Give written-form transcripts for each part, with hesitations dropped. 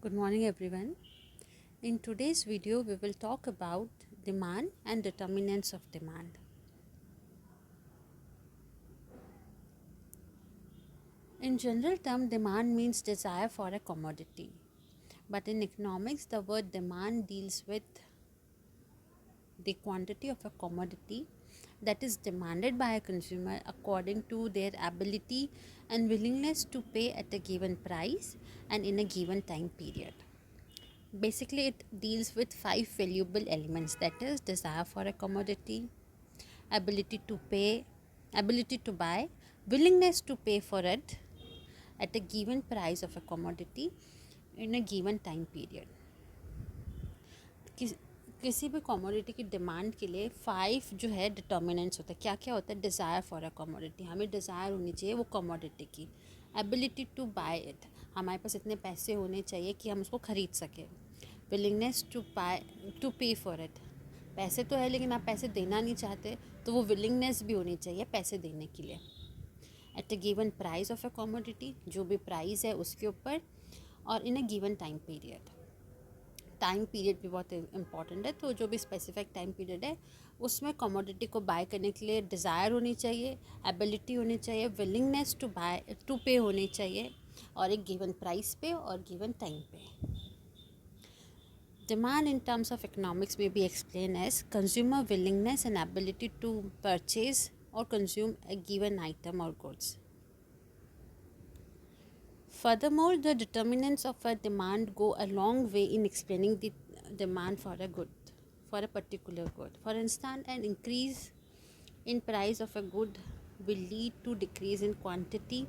Good morning, everyone. In today's video, we will talk about demand and determinants of demand. In general term, demand means desire for a commodity. But in economics, the word demand deals with the quantity of a commodity that is demanded by a consumer according to their ability and willingness to pay at a given price and in a given time period. Basically, it deals with five valuable elements, that is, desire for a commodity, ability to pay, ability to buy, willingness to pay for it at a given price of a commodity in a given time period. किसी भी commodity की demand के लिए 5 जो है determinants होता है. क्या क्या होता है? डिज़ायर फॉर अ कमोडिटी, हमें डिज़ायर होनी चाहिए वो कमोडिटी की. एबिलिटी टू बाय इट, हमारे पास इतने पैसे होने चाहिए कि हम उसको ख़रीद सकें. विलिंगनेस टू पे फॉर इट, पैसे तो है लेकिन आप पैसे देना नहीं चाहते, तो वो विलिंगनेस भी होनी चाहिए पैसे देने के लिए. At a given price of a commodity, जो भी प्राइस है उसके ऊपर, और in a given time period. Time period भी बहुत इंपॉर्टेंट है. तो जो भी स्पेसिफिक टाइम पीरियड है उसमें कमोडिटी को बाय करने के लिए डिज़ायर होनी चाहिए, एबिलिटी होनी चाहिए, विलिंगनेस टू पे होनी चाहिए, और एक गिवन प्राइस पे और गिवन टाइम पे. Demand in terms of economics may be explained as consumer willingness and ability to purchase or consume a given item or goods. Furthermore, the determinants of a demand go a long way in explaining the demand for a good, for a particular good. For instance, an increase in price of a good will lead to decrease in quantity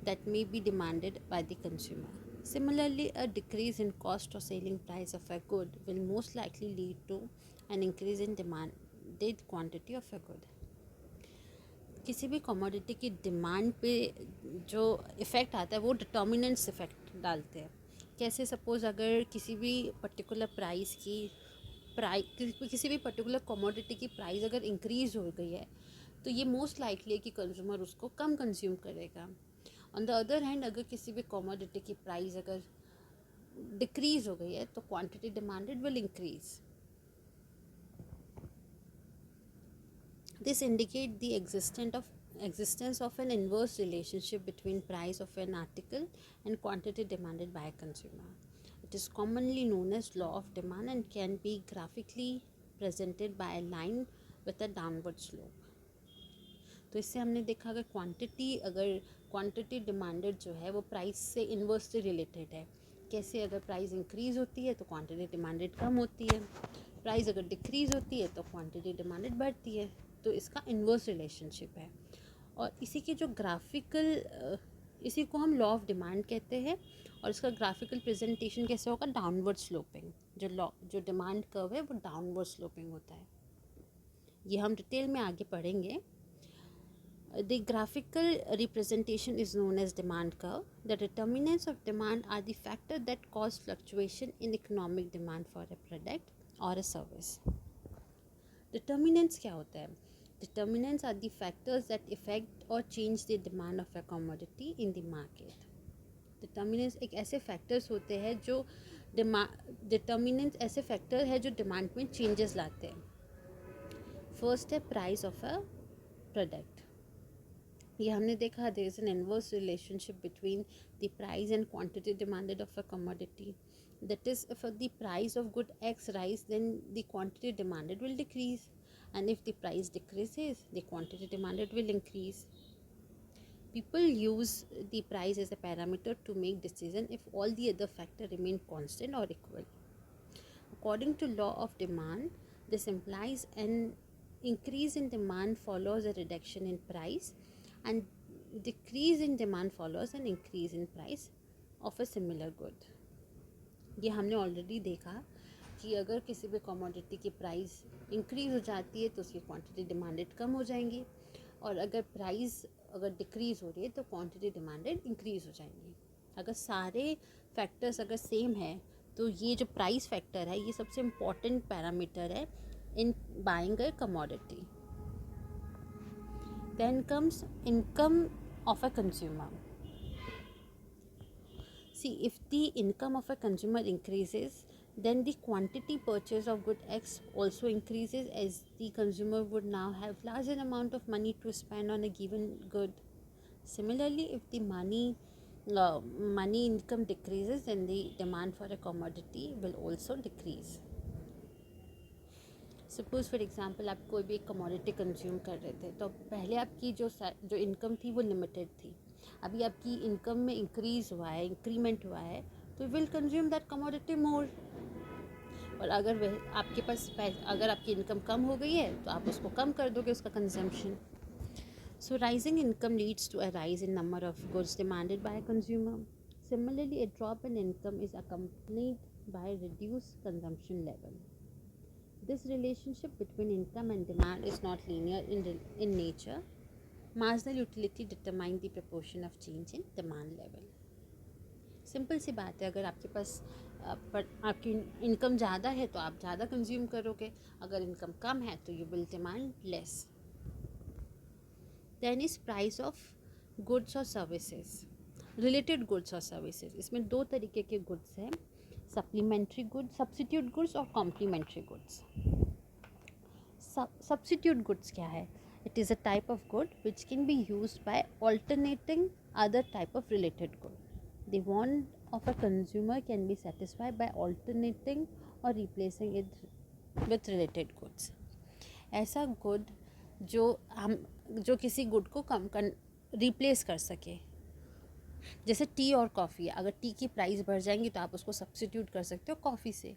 that may be demanded by the consumer. Similarly, a decrease in cost or selling price of a good will most likely lead to an increase in demanded quantity of a good. किसी भी commodity की demand पे जो effect आता है वो determinants effect डालते हैं. कैसे? सपोज़ अगर किसी भी पर्टिकुलर प्राइस की किसी भी पर्टिकुलर कमोडिटी की प्राइस अगर इंक्रीज़ हो गई है तो ये मोस्ट लाइकली है कि कंज्यूमर उसको कम कंज्यूम करेगा. ऑन द अदर हैंड, अगर किसी भी कमोडिटी की प्राइस अगर डिक्रीज़ हो गई है तो quantity demanded will increase. This indicates the existence of an inverse relationship between price of an article and quantity demanded by a consumer. It is commonly known as law of demand and can be graphically presented by a line with a downward slope. तो इससे हमने देखा अगर quantity demanded जो है वो price से inversely related है. कैसे? अगर प्राइस इंक्रीज़ होती है तो क्वांटिटी डिमांडेड कम होती है, प्राइस अगर डिक्रीज़ होती है तो क्वांटिटी डिमांडेड बढ़ती है. तो इसका इन्वर्स रिलेशनशिप है. और इसी को हम लॉ ऑफ डिमांड कहते हैं. और इसका ग्राफिकल प्रेजेंटेशन कैसे होगा? Downward sloping. जो डिमांड कर्व है वो डाउनवर्ड स्लोपिंग होता है. ये हम डिटेल में आगे पढ़ेंगे. The graphical representation is known as demand curve. The determinants of demand are the factors that cause fluctuation in economic demand for a product or a service. Determinants क्या होता है? Determinants are the factors that affect or change the demand of a commodity in the market. Determinants एक ऐसे factors होते हैं जो determinants ऐसे factor है जो demand में changes लाते हैं. First है price of a product. ये हमने देखा, there is an inverse relationship between the price and quantity demanded of a commodity. That is, if the price of good X rise, then the quantity demanded will decrease, and if the price decreases, the quantity demanded will increase. People use the price as a parameter to make decision if all the other factors remain constant or equal. According to law of demand, this implies an increase in demand follows a reduction in price, and decrease in demand follows an increase in price of a similar good. ये हमने already देखा कि अगर किसी भी commodity की price increase हो जाती है तो उसकी क्वांटिटी डिमांडेड कम हो जाएंगी, और अगर प्राइस डिक्रीज़ हो रही है तो क्वांटिटी डिमांडेड इंक्रीज़ हो जाएंगी. अगर सारे फैक्टर्स अगर सेम है तो ये जो प्राइस फैक्टर है ये सबसे इम्पॉर्टेंट पैरामीटर है in buying a commodity. Then comes income of a consumer. See, if the income of a consumer increases, then the quantity purchase of good X also increases, as the consumer would now have larger amount of money to spend on a given good. Similarly, if the money income decreases, then the demand for a commodity will also decrease. Suppose for example आप कोई भी एक commodity consume कर रहे थे, तो पहले आपकी जो इनकम थी वो लिमिटेड थी. अभी आपकी इनकम में इंक्रीमेंट हुआ है, तो विल कंज्यूम दैट कमोडिटी मोर. और अगर वह आपके पास अगर आपकी इनकम कम हो गई है, तो आप उसको कम कर दोगे, उसका consumption. So rising income leads to a rise in number of goods demanded by a consumer. Similarly, a drop in income is accompanied by reduced consumption level. This relationship between income and demand is not linear in nature. Marginal utility determines the proportion of change in demand level. Simple सी बात है, अगर आपके पास आपकी income ज़्यादा है तो आप ज़्यादा कंज्यूम करोगे, अगर इनकम कम है तो you will demand less. Then is price of goods और सर्विसेज. रिलेटेड गुड्स और सर्विसेज, इसमें दो तरीके के गुड्स हैं, सप्लीमेंट्री गुड्स, सब्स्टिट्यूट गुड्स और कॉम्प्लीमेंट्री गुड्स. सब्स्टिट्यूट गुड्स क्या है? It is a type of good which can be used by alternating other type of related good. The want of a consumer can be satisfied by alternating or replacing it with related goods. ऐसा good जो किसी good को replace कर सके. जैसे T और coffee, अगर T की प्राइस बढ़ जाएंगी तो आप उसको सब्स्टिट्यूट कर सकते हो कॉफ़ी से.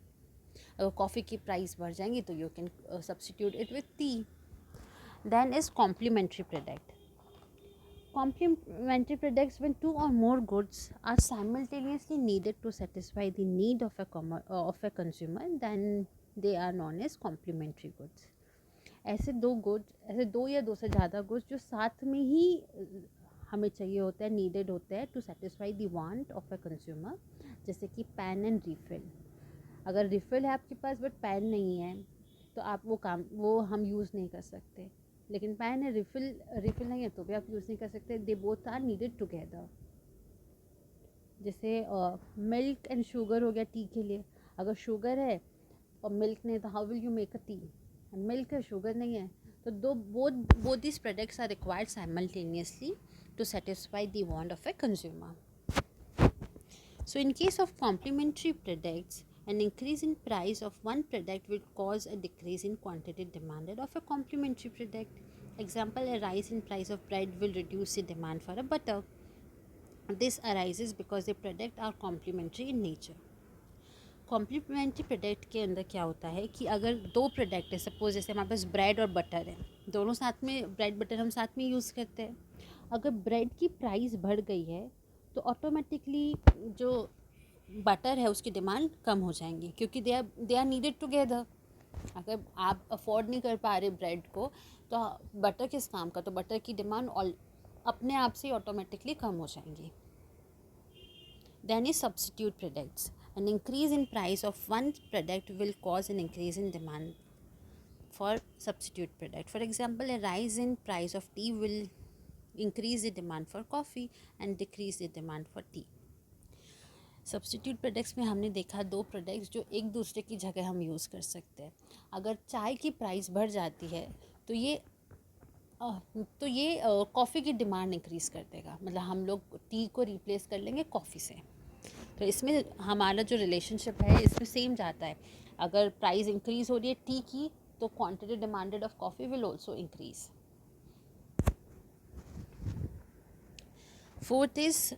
अगर कॉफ़ी की प्राइस बढ़ जाएंगी तो you can substitute it with tea. Then is complementary product. Complementary products, when two or more goods are simultaneously needed to satisfy the need of a consumer, then they are known as complementary goods. ऐसे दो या दो से ज़्यादा goods जो साथ में ही हमें चाहिए होता है, नीडेड होता है to satisfy the want of a consumer. जैसे कि पेन एंड रिफ़िल. अगर रिफ़िल है आपके पास बट पेन नहीं है, तो आप वो हम यूज़ नहीं कर सकते. लेकिन पेन है, रिफ़िल नहीं है, तो भी आप यूज़ नहीं कर सकते. They both are needed together. जैसे मिल्क एंड शुगर हो गया टी के लिए. अगर शुगर है और मिल्क नहीं, तो how will you make a T? Milk है, शुगर नहीं है, तो both these products are required simultaneously to satisfy the want of a consumer. So in case of complementary products, an increase in price of one product will cause a decrease in quantity demanded of a complementary product. Example, a rise in price of bread will reduce the demand for a butter. This arises because the products are complementary in nature. Complementary product के अंदर क्या होता है कि अगर दो product है, suppose जैसे हमारे पास ब्रेड और बटर है, दोनों साथ में ब्रेड बटर हम साथ में यूज़ करते हैं. अगर ब्रेड की प्राइस बढ़ गई है तो ऑटोमेटिकली जो बटर है उसकी डिमांड कम हो जाएंगी, क्योंकि दे आर नीडेड टुगेदर. अगर आप अफोर्ड नहीं कर पा रहे ब्रेड को, तो बटर किस काम का? तो बटर की डिमांड अपने आप से ऑटोमेटिकली कम हो जाएंगी. Then is substitute products. An increase in price of one product will cause an increase in demand for substitute product. For example, a rise in price of tea will increase the demand for coffee and decrease the demand for tea. Substitute products में हमने देखा दो products जो एक दूसरे की जगह हम यूज़ कर सकते हैं. अगर चाय की प्राइस बढ़ जाती है तो ये कॉफ़ी की डिमांड इंक्रीज़ कर देगा. मतलब हम लोग टी को रिप्लेस कर लेंगे कॉफ़ी से. तो इसमें हमारा जो रिलेशनशिप है इसमें सेम जाता है. अगर प्राइस इंक्रीज़ हो रही है टी की, तो quantity demanded of coffee will also increase. Fourth is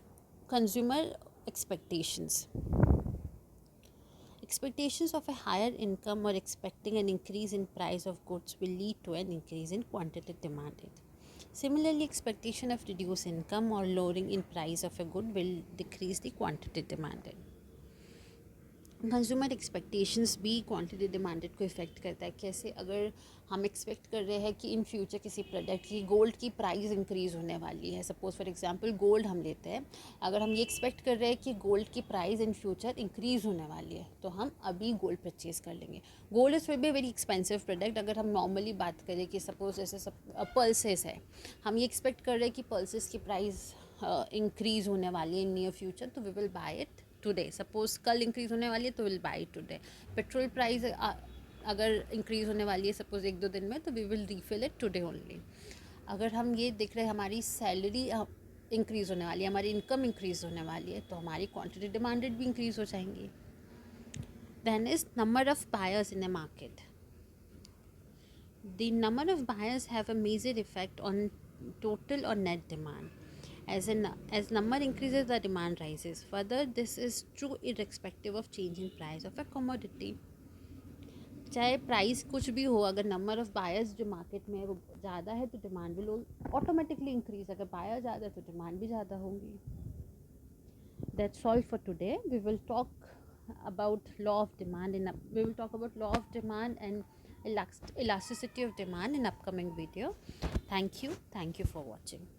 consumer expectations. Expectations of a higher income or expecting an increase in price of goods will lead to an increase in quantity demanded. Similarly, expectation of reduced income or lowering in price of a good will decrease the quantity demanded. Consumer expectations भी quantity demanded को effect करता है. कैसे? अगर हम expect कर रहे हैं कि इन फ्यूचर किसी प्रोडक्ट की गोल्ड की प्राइस इंक्रीज़ होने वाली है, सपोज़ फॉर एग्जांपल गोल्ड हम लेते हैं. अगर हम ये एक्सपेक्ट कर रहे हैं कि गोल्ड की प्राइस इन फ्यूचर इंक्रीज़ होने वाली है, तो हम अभी गोल्ड परचेज़ कर लेंगे. Gold is will be very expensive product. अगर हम नॉर्मली बात करें कि सपोज़ जैसे पल्सेस है, हम ये एक्सपेक्ट कर रहे हैं कि पल्सेस की प्राइस इंक्रीज़ होने वाली है इन नियर फ्यूचर, तो we will buy it today. Suppose कल इंक्रीज़ होने वाली है तो will buy it today. Petrol price अगर इंक्रीज़ होने वाली है सपोज 1-2 दिन में, तो we will refill it today only. अगर हम ये देख रहे हैं हमारी सैलरी इंक्रीज़ होने वाली है, हमारी इनकम इंक्रीज़ होने वाली है, तो हमारी क्वांटिटी डिमांडेड भी इंक्रीज़ हो जाएंगी. Then is number of buyers in a market. The number of buyers have a major effect on total or net demand. As number increases, the demand rises. Further, this is true irrespective of change in price of a commodity. चाहे price कुछ भी हो, अगर number of buyers जो market में है वो ज़्यादा है तो डिमांड भी ऑटोमेटिकली इंक्रीज. अगर बायर ज़्यादा है तो डिमांड भी ज़्यादा होंगी. That's all for today. We will talk about law of demand we will talk about law of demand and elasticity of demand in upcoming video. Thank you for watching.